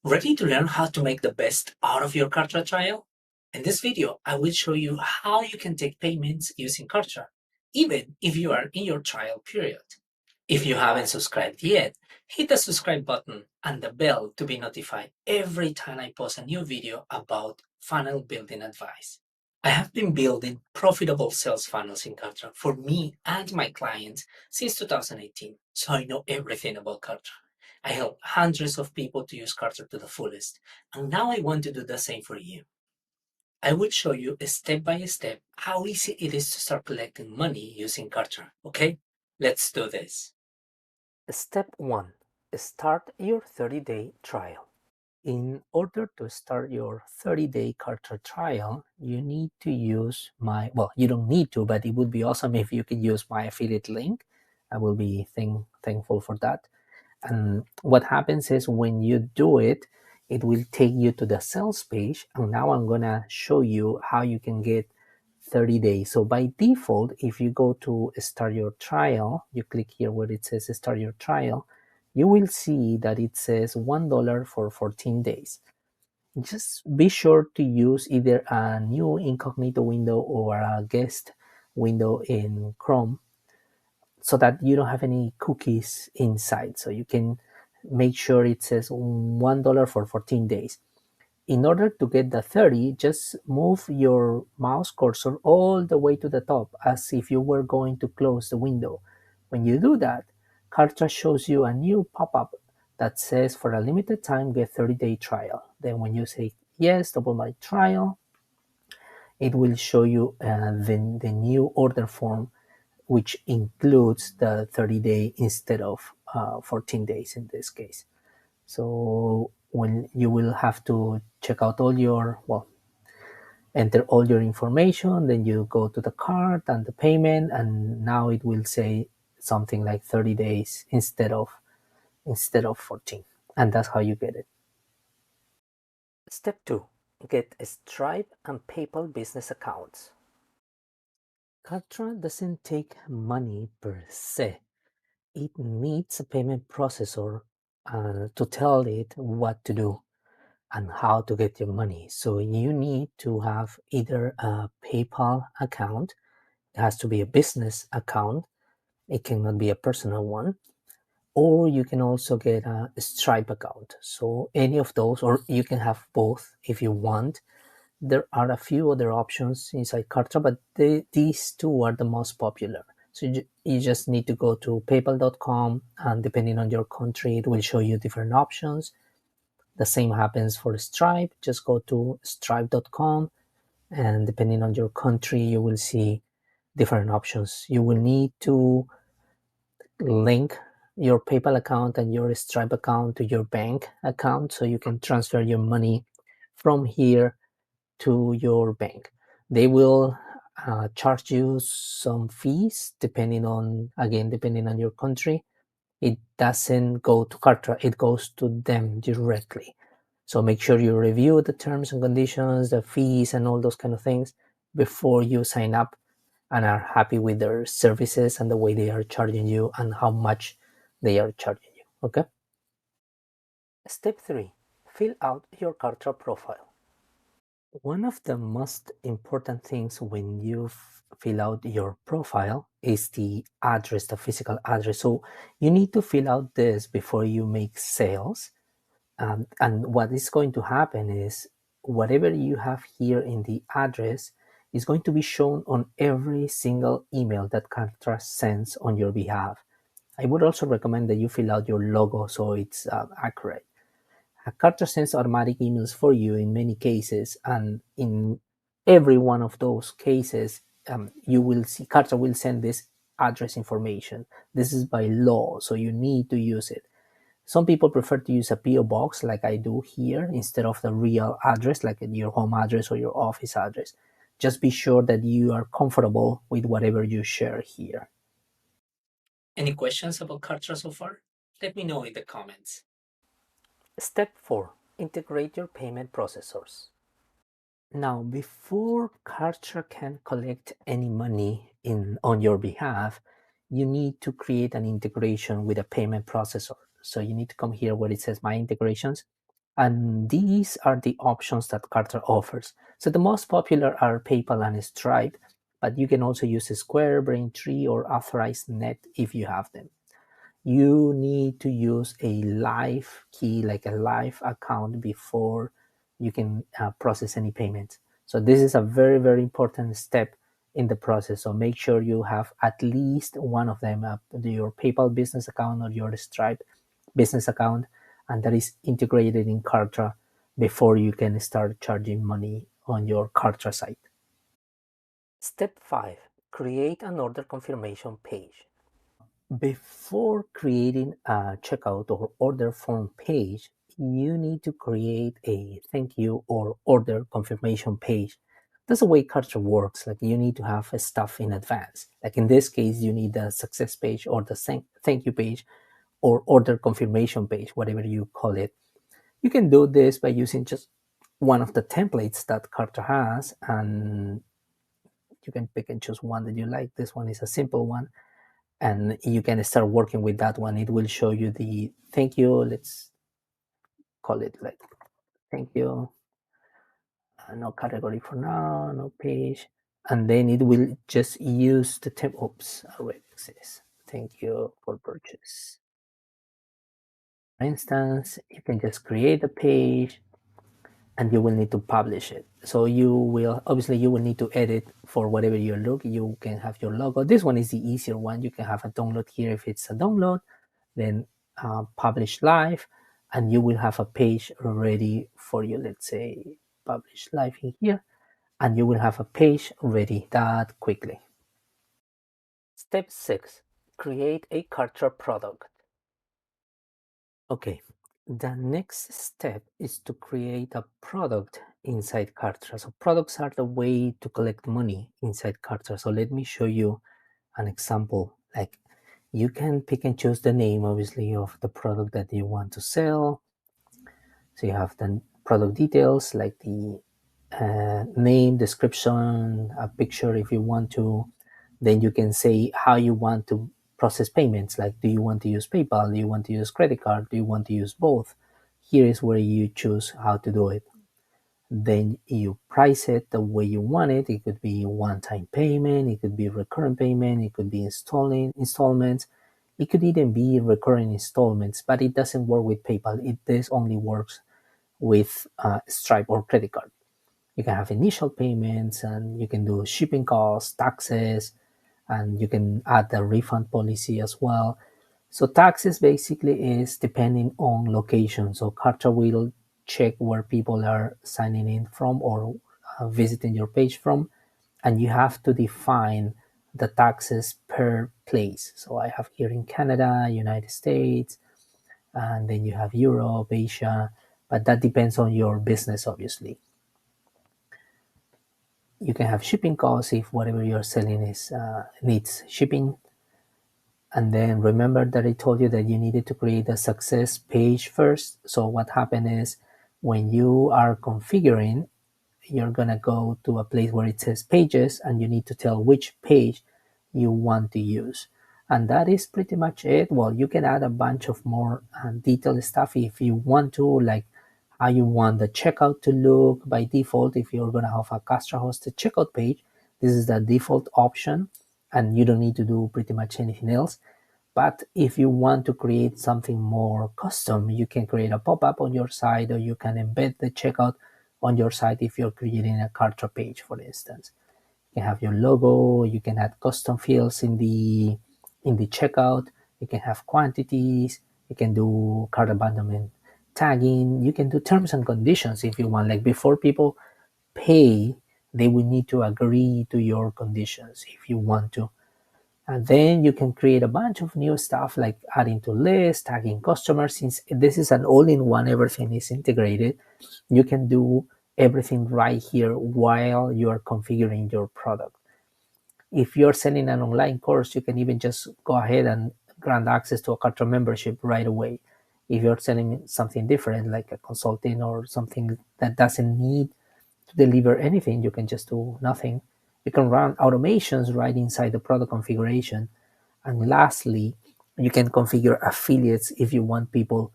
Ready to learn how to make the best out of your Kartra trial? In this video, I will show you how you can take payments using Kartra, even if you are in your trial period. If you haven't subscribed yet, hit the subscribe button and the bell to be notified every time I post a new video about funnel building advice. I have been building profitable sales funnels in Kartra for me and my clients since 2018, so I know everything about Kartra. I help hundreds of people to use Kartra to the fullest, and now I want to do the same for you. I will show you step by step how easy it is to start collecting money using Kartra, okay? Let's do this. Step 1. Start your 30-day trial. In order to start your 30-day Kartra trial, you need to use you don't need to, but it would be awesome if you could use my affiliate link. I will be thankful for that. And what happens is when you do it, it will take you to the sales page. And now I'm gonna show you how you can get 30 days. So by default, if you go to start your trial, you click here where it says start your trial, you will see that it says $1 for 14 days. Just be sure to use either a new incognito window or a guest window in Chrome so that you don't have any cookies inside. So you can make sure it says $1 for 14 days. In order to get the 30, just move your mouse cursor all the way to the top as if you were going to close the window. When you do that, Kartra shows you a new pop-up that says for a limited time get 30-day trial. Then when you say yes, double my trial, it will show you the new order form which includes the 30-day instead of 14 days in this case. So when you will have to check out enter all your information, then you go to the card and the payment, and now it will say something like 30 days instead of 14. And that's how you get it. Step 2. Get Stripe and PayPal business accounts. Kartra doesn't take money per se. It needs a payment processor to tell it what to do and how to get your money. So you need to have either a PayPal account, it has to be a business account, it cannot be a personal one, or you can also get a Stripe account. So any of those, or you can have both if you want. There are a few other options inside Kartra, but these two are the most popular. So you just need to go to paypal.com, and depending on your country, it will show you different options. The same happens for Stripe. Just go to stripe.com, and depending on your country, you will see different options. You will need to link your PayPal account and your Stripe account to your bank account so you can transfer your money from here to your bank. They will charge you some fees depending on your country. It doesn't go to Kartra, it goes to them directly. So make sure you review the terms and conditions, the fees, and all those kind of things before you sign up and are happy with their services and the way they are charging you and how much they are charging you. Okay? Step 3. Fill out your Kartra profile. One of the most important things when you fill out your profile is the address, the physical address. So you need to fill out this before you make sales. And what is going to happen is whatever you have here in the address is going to be shown on every single email that Kartra sends on your behalf. I would also recommend that you fill out your logo so it's accurate. Kartra sends automatic emails for you in many cases, and in every one of those cases, you will see Kartra will send this address information. This is by law, so you need to use it. Some people prefer to use a PO box like I do here instead of the real address, like your home address or your office address. Just be sure that you are comfortable with whatever you share here. Any questions about Kartra so far? Let me know in the comments. Step 4. Integrate your payment processors. Now, before Kartra can collect any money on your behalf, you need to create an integration with a payment processor. So you need to come here where it says My Integrations. And these are the options that Kartra offers. So the most popular are PayPal and Stripe, but you can also use Square, Braintree, or Authorized Net if you have them. You need to use a live key, like a live account, before you can process any payments. So this is a very, very important step in the process. So make sure you have at least one of them, your PayPal business account or your Stripe business account, and that is integrated in Kartra before you can start charging money on your Kartra site. Step 5. Create an order confirmation page. Before creating a checkout or order form page, you need to create a thank you or order confirmation page. That's the way Kartra works. Like, you need to have stuff in advance. Like in this case, you need the success page or the thank you page or order confirmation page, whatever you call it. You can do this by using just one of the templates that Kartra has, and you can pick and choose one that you like. This one is a simple one, and you can start working with that one. It will show you the thank you. Let's call it like thank you. No category for now, no page. And then it will just use the temp. Oops, already exists. Thank you for purchase. For instance, you can just create a page and you will need to publish it. So you will, obviously you will need to edit for whatever you look. You can have your logo. This one is the easier one. You can have a download here if it's a download, then publish live, and you will have a page ready for you. Let's say publish live in here, and you will have a page ready that quickly. Step 6. Create a Kartra product. Okay, the next step is to create a product inside Kartra. So products are the way to collect money inside Kartra. So let me show you an example. Like, you can pick and choose the name, obviously, of the product that you want to sell. So you have the product details, like the name, description, a picture if you want to. Then you can say how you want to process payments. Like, do you want to use PayPal? Do you want to use credit card? Do you want to use both? Here is where you choose how to do it. Then you price it the way you want it. It could be one-time payment. It could be recurrent payment. It could be installments. It could even be recurring installments, but it doesn't work with PayPal. This only works with Stripe or credit card. You can have initial payments, and you can do shipping costs, taxes, and you can add the refund policy as well. So taxes basically is depending on location. So Kartra will check where people are signing in from or visiting your page from, and you have to define the taxes per place. So I have here in Canada, United States, and then you have Europe, Asia, but that depends on your business, obviously. You can have shipping costs if whatever you're selling is needs shipping. And then remember that I told you that you needed to create a success page first. So what happened is, when you are configuring, you're gonna go to a place where it says pages, and you need to tell which page you want to use. And that is pretty much it. Well, you can add a bunch of more detailed stuff if you want to, like how you want the checkout to look. By default, if you're gonna have a Kartra hosted checkout page, this is the default option, and you don't need to do pretty much anything else. But if you want to create something more custom, you can create a pop-up on your site, or you can embed the checkout on your site if you're creating a Kartra page, for instance. You can have your logo, you can add custom fields in the checkout, you can have quantities, you can do cart abandonment tagging, you can do terms and conditions if you want. Like, before people pay, they will need to agree to your conditions if you want to. And then you can create a bunch of new stuff, like adding to lists, tagging customers. Since this is an all-in-one, everything is integrated, you can do everything right here while you are configuring your product. If you're selling an online course, you can even just go ahead and grant access to a Kartra membership right away. If you're selling something different, like a consulting or something that doesn't need to deliver anything, you can just do nothing. You can run automations right inside the product configuration. And lastly, you can configure affiliates if you want people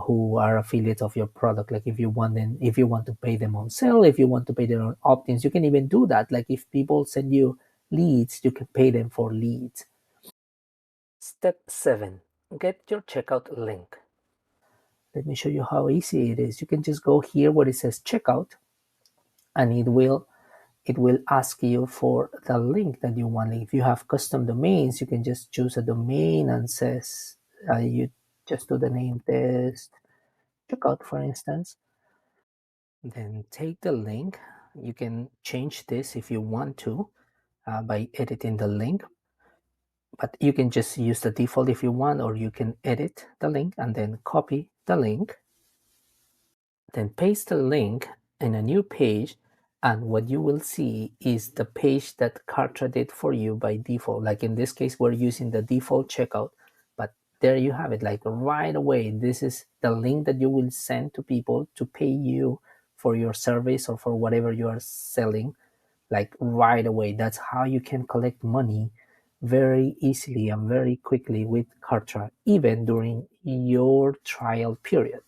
who are affiliates of your product. Like if you want to pay them on sale, if you want to pay them on opt-ins, you can even do that. Like if people send you leads, you can pay them for leads. Step 7, get your checkout link. Let me show you how easy it is. You can just go here where it says checkout, and it will ask you for the link that you want. If you have custom domains, you can just choose a domain and says you just do the name test checkout, for instance. Then take the link. You can change this if you want to by editing the link, but you can just use the default if you want, or you can edit the link and then copy the link, then paste the link in a new page, and what you will see is the page that Kartra did for you by default. Like in this case, we're using the default checkout, but there you have it. Like right away, this is the link that you will send to people to pay you for your service or for whatever you are selling. Like right away, that's how you can collect money very easily and very quickly with Kartra, even during your trial period.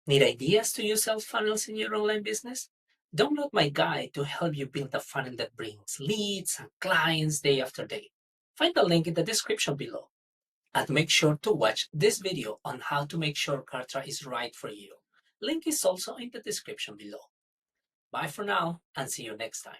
Need ideas to use sales funnels in your online business? Download my guide to help you build a funnel that brings leads and clients day after day. Find the link in the description below. And make sure to watch this video on how to make sure Kartra is right for you. Link is also in the description below. Bye for now and see you next time.